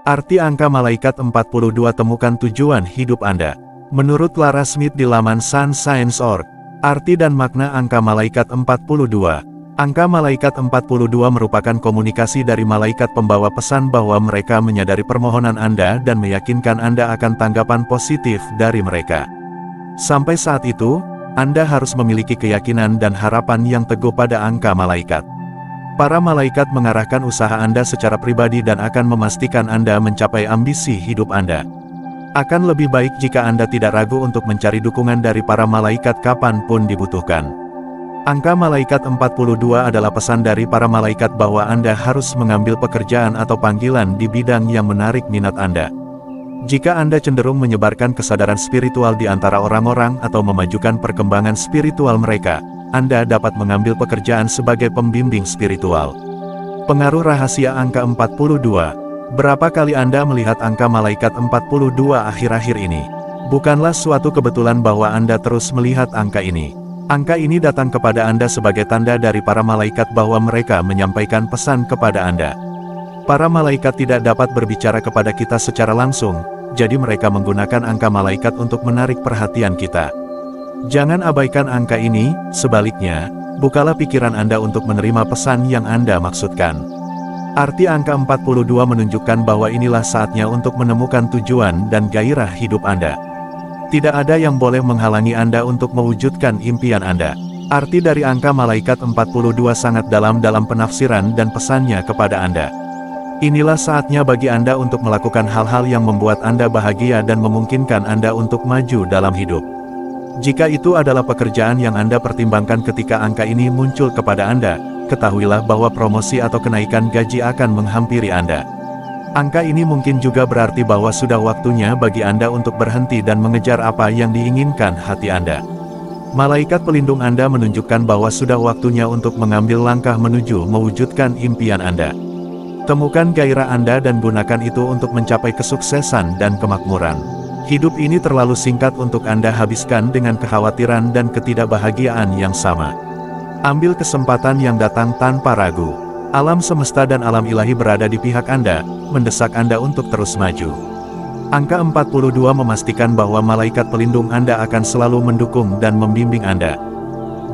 Arti angka malaikat 42 temukan tujuan hidup Anda. Menurut Clara Smith di laman sunscience.org, arti dan makna angka malaikat 42. Angka malaikat 42 merupakan komunikasi dari malaikat pembawa pesan bahwa mereka menyadari permohonan Anda dan meyakinkan Anda akan tanggapan positif dari mereka. Sampai saat itu, Anda harus memiliki keyakinan dan harapan yang teguh pada angka malaikat. Para malaikat mengarahkan usaha Anda secara pribadi dan akan memastikan Anda mencapai ambisi hidup Anda. Akan lebih baik jika Anda tidak ragu untuk mencari dukungan dari para malaikat kapanpun dibutuhkan. Angka malaikat 42 adalah pesan dari para malaikat bahwa Anda harus mengambil pekerjaan atau panggilan di bidang yang menarik minat Anda. Jika Anda cenderung menyebarkan kesadaran spiritual di antara orang-orang atau memajukan perkembangan spiritual mereka, Anda dapat mengambil pekerjaan sebagai pembimbing spiritual. Pengaruh rahasia angka 42. Berapa kali Anda melihat angka malaikat 42 akhir-akhir ini? Bukanlah suatu kebetulan bahwa Anda terus melihat angka ini. Angka ini datang kepada Anda sebagai tanda dari para malaikat bahwa mereka menyampaikan pesan kepada Anda. Para malaikat tidak dapat berbicara kepada kita secara langsung, jadi mereka menggunakan angka malaikat untuk menarik perhatian kita. Jangan abaikan angka ini, sebaliknya, bukalah pikiran Anda untuk menerima pesan yang Anda maksudkan. Arti angka 42 menunjukkan bahwa inilah saatnya untuk menemukan tujuan dan gairah hidup Anda. Tidak ada yang boleh menghalangi Anda untuk mewujudkan impian Anda. Arti dari angka malaikat 42 sangat dalam penafsiran dan pesannya kepada Anda. Inilah saatnya bagi Anda untuk melakukan hal-hal yang membuat Anda bahagia dan memungkinkan Anda untuk maju dalam hidup. Jika itu adalah pekerjaan yang Anda pertimbangkan ketika angka ini muncul kepada Anda, ketahuilah bahwa promosi atau kenaikan gaji akan menghampiri Anda. Angka ini mungkin juga berarti bahwa sudah waktunya bagi Anda untuk berhenti dan mengejar apa yang diinginkan hati Anda. Malaikat pelindung Anda menunjukkan bahwa sudah waktunya untuk mengambil langkah menuju mewujudkan impian Anda. Temukan gairah Anda dan gunakan itu untuk mencapai kesuksesan dan kemakmuran. Hidup ini terlalu singkat untuk Anda habiskan dengan kekhawatiran dan ketidakbahagiaan yang sama. Ambil kesempatan yang datang tanpa ragu. Alam semesta dan alam ilahi berada di pihak Anda, mendesak Anda untuk terus maju. Angka 42 memastikan bahwa malaikat pelindung Anda akan selalu mendukung dan membimbing Anda.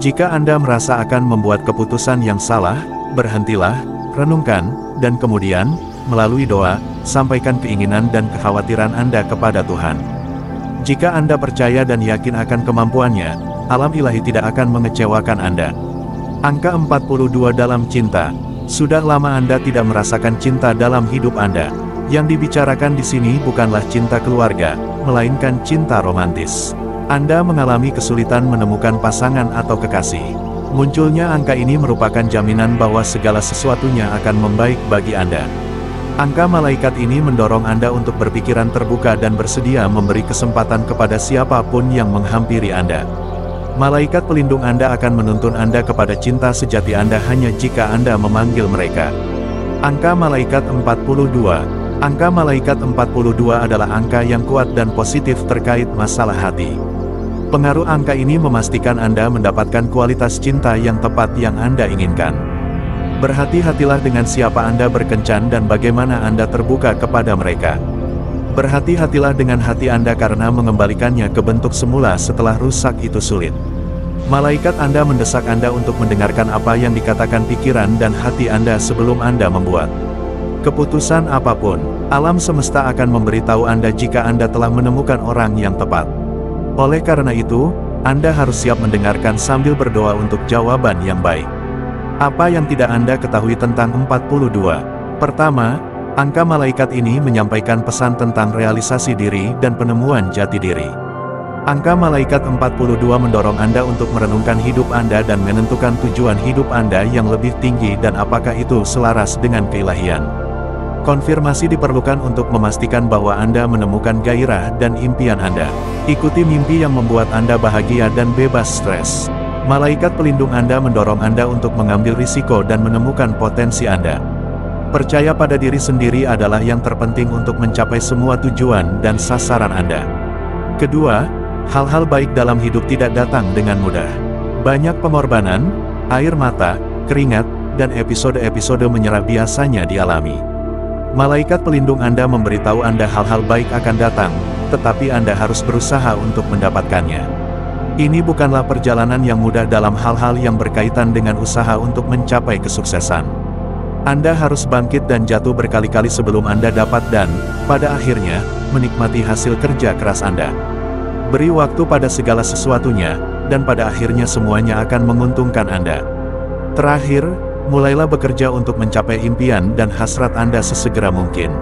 Jika Anda merasa akan membuat keputusan yang salah, berhentilah, renungkan, dan kemudian, melalui doa, sampaikan keinginan dan kekhawatiran Anda kepada Tuhan. Jika Anda percaya dan yakin akan kemampuannya, alam ilahi tidak akan mengecewakan Anda. Angka 42 dalam cinta. Sudah lama Anda tidak merasakan cinta dalam hidup Anda. Yang dibicarakan di sini bukanlah cinta keluarga, melainkan cinta romantis. Anda mengalami kesulitan menemukan pasangan atau kekasih. Munculnya angka ini merupakan jaminan bahwa segala sesuatunya akan membaik bagi Anda. Angka malaikat ini mendorong Anda untuk berpikiran terbuka dan bersedia memberi kesempatan kepada siapapun yang menghampiri Anda. Malaikat pelindung Anda akan menuntun Anda kepada cinta sejati Anda hanya jika Anda memanggil mereka. Angka malaikat 42. Angka malaikat 42 adalah angka yang kuat dan positif terkait masalah hati. Pengaruh angka ini memastikan Anda mendapatkan kualitas cinta yang tepat yang Anda inginkan. Berhati-hatilah dengan siapa Anda berkencan dan bagaimana Anda terbuka kepada mereka. Berhati-hatilah dengan hati Anda karena mengembalikannya ke bentuk semula setelah rusak itu sulit. Malaikat Anda mendesak Anda untuk mendengarkan apa yang dikatakan pikiran dan hati Anda sebelum Anda membuat keputusan apapun. Alam semesta akan memberitahu Anda jika Anda telah menemukan orang yang tepat. Oleh karena itu, Anda harus siap mendengarkan sambil berdoa untuk jawaban yang baik. Apa yang tidak Anda ketahui tentang 42? Pertama, angka malaikat ini menyampaikan pesan tentang realisasi diri dan penemuan jati diri. Angka malaikat 42 mendorong Anda untuk merenungkan hidup Anda dan menentukan tujuan hidup Anda yang lebih tinggi dan apakah itu selaras dengan keilahian. Konfirmasi diperlukan untuk memastikan bahwa Anda menemukan gairah dan impian Anda. Ikuti mimpi yang membuat Anda bahagia dan bebas stres. Malaikat pelindung Anda mendorong Anda untuk mengambil risiko dan menemukan potensi Anda. Percaya pada diri sendiri adalah yang terpenting untuk mencapai semua tujuan dan sasaran Anda. Kedua, hal-hal baik dalam hidup tidak datang dengan mudah. Banyak pengorbanan, air mata, keringat, dan episode-episode menyerah biasanya dialami. Malaikat pelindung Anda memberitahu Anda hal-hal baik akan datang, tetapi Anda harus berusaha untuk mendapatkannya. Ini bukanlah perjalanan yang mudah dalam hal-hal yang berkaitan dengan usaha untuk mencapai kesuksesan. Anda harus bangkit dan jatuh berkali-kali sebelum Anda dapat dan, pada akhirnya, menikmati hasil kerja keras Anda. Beri waktu pada segala sesuatunya, dan pada akhirnya semuanya akan menguntungkan Anda. Terakhir, mulailah bekerja untuk mencapai impian dan hasrat Anda sesegera mungkin.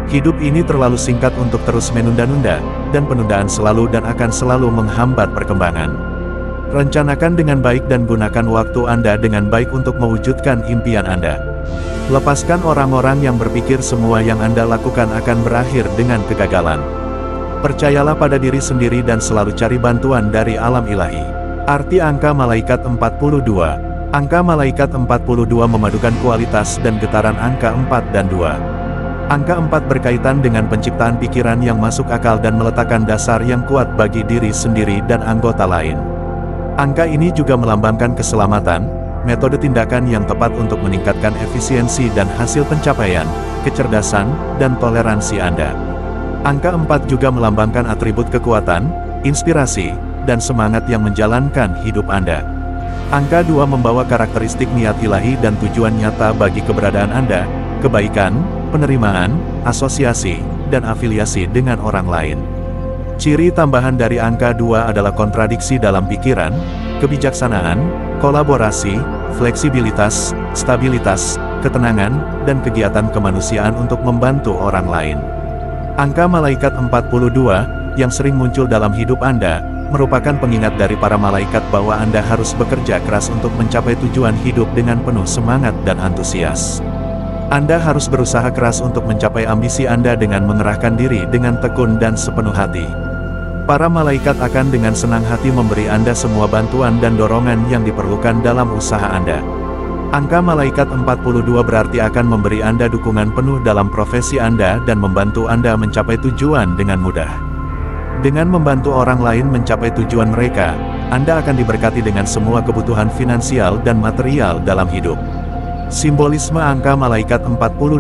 Hidup ini terlalu singkat untuk terus menunda-nunda, dan penundaan selalu dan akan selalu menghambat perkembangan. Rencanakan dengan baik dan gunakan waktu Anda dengan baik untuk mewujudkan impian Anda. Lepaskan orang-orang yang berpikir semua yang Anda lakukan akan berakhir dengan kegagalan. Percayalah pada diri sendiri dan selalu cari bantuan dari alam ilahi. Arti angka malaikat 42. Angka malaikat 42 memadukan kualitas dan getaran angka 4 dan 2. Angka 4 berkaitan dengan penciptaan pikiran yang masuk akal dan meletakkan dasar yang kuat bagi diri sendiri dan anggota lain. Angka ini juga melambangkan keselamatan, metode tindakan yang tepat untuk meningkatkan efisiensi dan hasil pencapaian, kecerdasan, dan toleransi Anda. Angka 4 juga melambangkan atribut kekuatan, inspirasi, dan semangat yang menjalankan hidup Anda. Angka 2 membawa karakteristik niat ilahi dan tujuan nyata bagi keberadaan Anda, kebaikan, penerimaan, asosiasi, dan afiliasi dengan orang lain. Ciri tambahan dari angka 2 adalah kontradiksi dalam pikiran, kebijaksanaan, kolaborasi, fleksibilitas, stabilitas, ketenangan, dan kegiatan kemanusiaan untuk membantu orang lain. Angka malaikat 42, yang sering muncul dalam hidup Anda, merupakan pengingat dari para malaikat bahwa Anda harus bekerja keras untuk mencapai tujuan hidup dengan penuh semangat dan antusias. Anda harus berusaha keras untuk mencapai ambisi Anda dengan mengerahkan diri dengan tekun dan sepenuh hati. Para malaikat akan dengan senang hati memberi Anda semua bantuan dan dorongan yang diperlukan dalam usaha Anda. Angka malaikat 42 berarti akan memberi Anda dukungan penuh dalam profesi Anda dan membantu Anda mencapai tujuan dengan mudah. Dengan membantu orang lain mencapai tujuan mereka, Anda akan diberkati dengan semua kebutuhan finansial dan material dalam hidup. Simbolisme angka malaikat 42.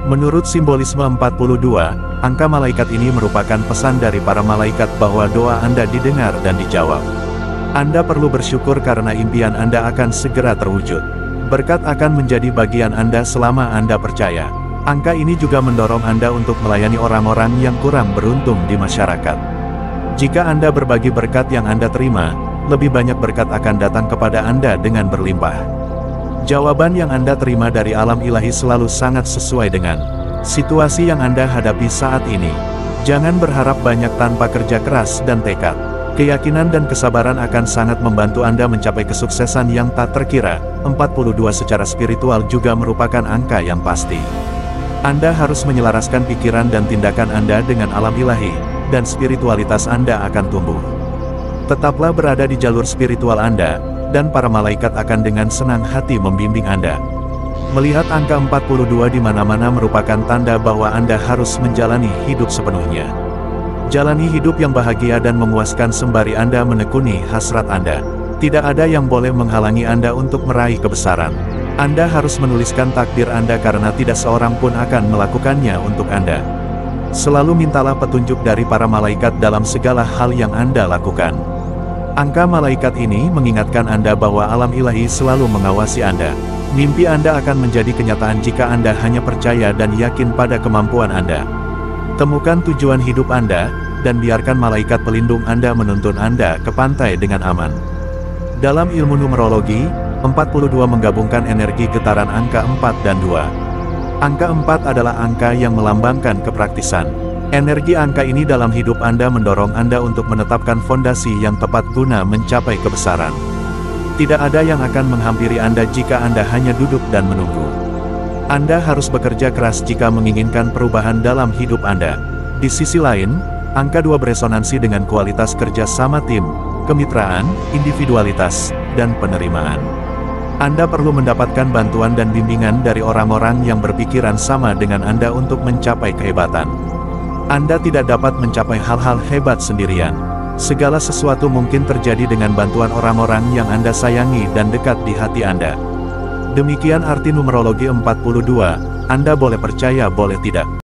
Menurut simbolisme 42, angka malaikat ini merupakan pesan dari para malaikat bahwa doa Anda didengar dan dijawab. Anda perlu bersyukur karena impian Anda akan segera terwujud. Berkat akan menjadi bagian Anda selama Anda percaya. Angka ini juga mendorong Anda untuk melayani orang-orang yang kurang beruntung di masyarakat. Jika Anda berbagi berkat yang Anda terima, lebih banyak berkat akan datang kepada Anda dengan berlimpah. Jawaban yang Anda terima dari alam ilahi selalu sangat sesuai dengan situasi yang Anda hadapi saat ini. Jangan berharap banyak tanpa kerja keras dan tekad. Keyakinan dan kesabaran akan sangat membantu Anda mencapai kesuksesan yang tak terkira. 42 secara spiritual juga merupakan angka yang pasti. Anda harus menyelaraskan pikiran dan tindakan Anda dengan alam ilahi, dan spiritualitas Anda akan tumbuh. Tetaplah berada di jalur spiritual Anda, dan para malaikat akan dengan senang hati membimbing Anda. Melihat angka 42 di mana-mana merupakan tanda bahwa Anda harus menjalani hidup sepenuhnya. Jalani hidup yang bahagia dan memuaskan sembari Anda menekuni hasrat Anda. Tidak ada yang boleh menghalangi Anda untuk meraih kebesaran. Anda harus menuliskan takdir Anda karena tidak seorang pun akan melakukannya untuk Anda. Selalu mintalah petunjuk dari para malaikat dalam segala hal yang Anda lakukan. Angka malaikat ini mengingatkan Anda bahwa alam ilahi selalu mengawasi Anda. Mimpi Anda akan menjadi kenyataan jika Anda hanya percaya dan yakin pada kemampuan Anda. Temukan tujuan hidup Anda, dan biarkan malaikat pelindung Anda menuntun Anda ke pantai dengan aman. Dalam ilmu numerologi, 42 menggabungkan energi getaran angka 4 dan 2. Angka 4 adalah angka yang melambangkan kepraktisan. Energi angka ini dalam hidup Anda mendorong Anda untuk menetapkan fondasi yang tepat guna mencapai kebesaran. Tidak ada yang akan menghampiri Anda jika Anda hanya duduk dan menunggu. Anda harus bekerja keras jika menginginkan perubahan dalam hidup Anda. Di sisi lain, angka 2 beresonansi dengan kualitas kerja sama tim, kemitraan, individualitas, dan penerimaan. Anda perlu mendapatkan bantuan dan bimbingan dari orang-orang yang berpikiran sama dengan Anda untuk mencapai kehebatan. Anda tidak dapat mencapai hal-hal hebat sendirian. Segala sesuatu mungkin terjadi dengan bantuan orang-orang yang Anda sayangi dan dekat di hati Anda. Demikian arti numerologi 42, Anda boleh percaya boleh tidak.